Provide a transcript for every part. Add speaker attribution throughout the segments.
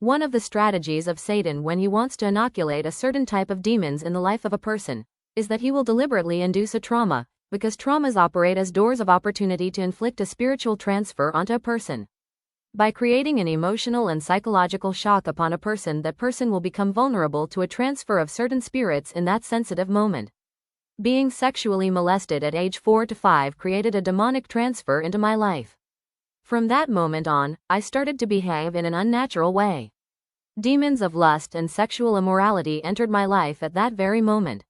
Speaker 1: One of the strategies of Satan when he wants to inoculate a certain type of demons in the life of a person is that he will deliberately induce a trauma, because traumas operate as doors of opportunity to inflict a spiritual transfer onto a person. By creating an emotional and psychological shock upon a person, that person will become vulnerable to a transfer of certain spirits in that sensitive moment. Being sexually molested at age 4 to 5 created a demonic transfer into my life. From that moment on, I started to behave in an unnatural way. Demons of lust and sexual immorality entered my life at that very moment.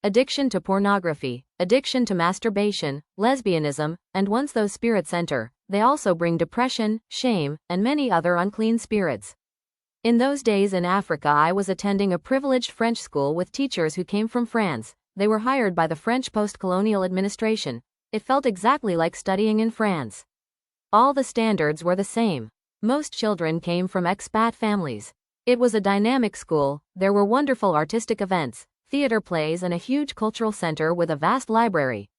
Speaker 1: Addiction to pornography, addiction to masturbation, lesbianism, and once those spirits enter, they also bring depression, shame, and many other unclean spirits. In those days in Africa, I was attending a privileged French school with teachers who came from France. They were hired by the French post-colonial administration. It felt exactly like studying in France. All the standards were the same. Most children came from expat families. It was a dynamic school. There were wonderful artistic events, theater plays, and a huge cultural center with a vast library.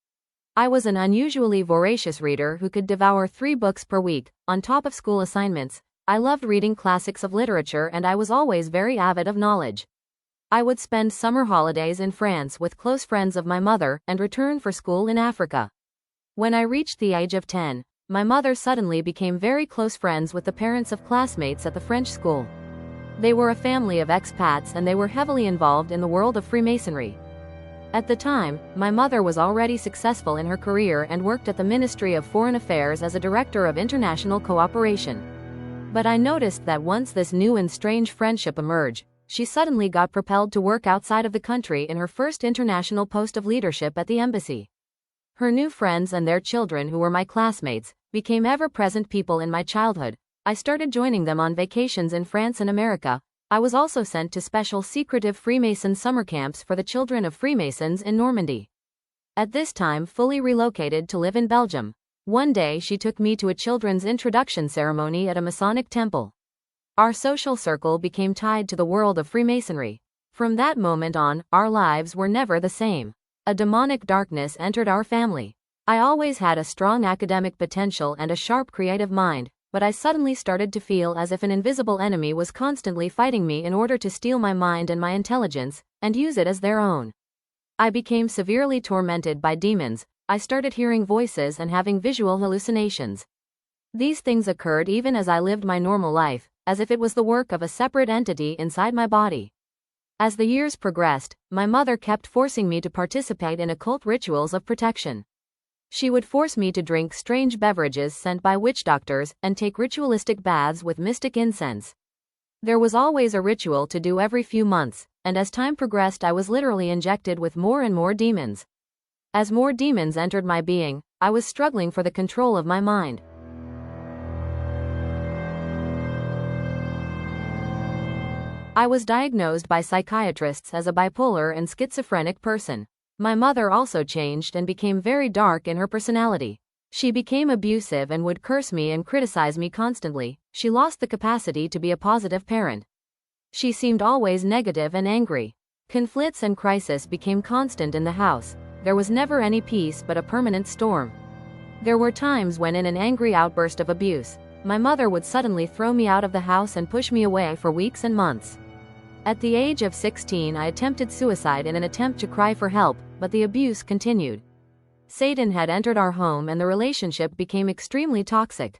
Speaker 1: I was an unusually voracious reader who could devour 3 books per week, on top of school assignments. I loved reading classics of literature, and I was always very avid of knowledge. I would spend summer holidays in France with close friends of my mother and return for school in Africa. When I reached the age of 10, my mother suddenly became very close friends with the parents of classmates at the French school. They were a family of expats, and they were heavily involved in the world of Freemasonry. At the time, my mother was already successful in her career and worked at the Ministry of Foreign Affairs as a director of international cooperation. But I noticed that once this new and strange friendship emerged, she suddenly got propelled to work outside of the country in her first international post of leadership at the embassy. Her new friends and their children, who were my classmates, became ever-present people in my childhood. I started joining them on vacations in France and America. I was also sent to special secretive Freemason summer camps for the children of Freemasons in Normandy. At this time, fully relocated to live in Belgium. One day she took me to a children's introduction ceremony at a Masonic temple. Our social circle became tied to the world of Freemasonry. From that moment on, our lives were never the same. A demonic darkness entered our family. I always had a strong academic potential and a sharp creative mind, but I suddenly started to feel as if an invisible enemy was constantly fighting me in order to steal my mind and my intelligence, and use it as their own. I became severely tormented by demons. I started hearing voices and having visual hallucinations. These things occurred even as I lived my normal life, as if it was the work of a separate entity inside my body. As the years progressed, my mother kept forcing me to participate in occult rituals of protection. She would force me to drink strange beverages sent by witch doctors and take ritualistic baths with mystic incense. There was always a ritual to do every few months, and as time progressed, I was literally injected with more and more demons. As more demons entered my being, I was struggling for the control of my mind. I was diagnosed by psychiatrists as a bipolar and schizophrenic person. My mother also changed and became very dark in her personality. She became abusive and would curse me and criticize me constantly. She lost the capacity to be a positive parent. She seemed always negative and angry. Conflicts and crisis became constant in the house. There was never any peace but a permanent storm. There were times when, in an angry outburst of abuse, my mother would suddenly throw me out of the house and push me away for weeks and months. At the age of 16, I attempted suicide in an attempt to cry for help, but the abuse continued. Satan had entered our home and the relationship became extremely toxic.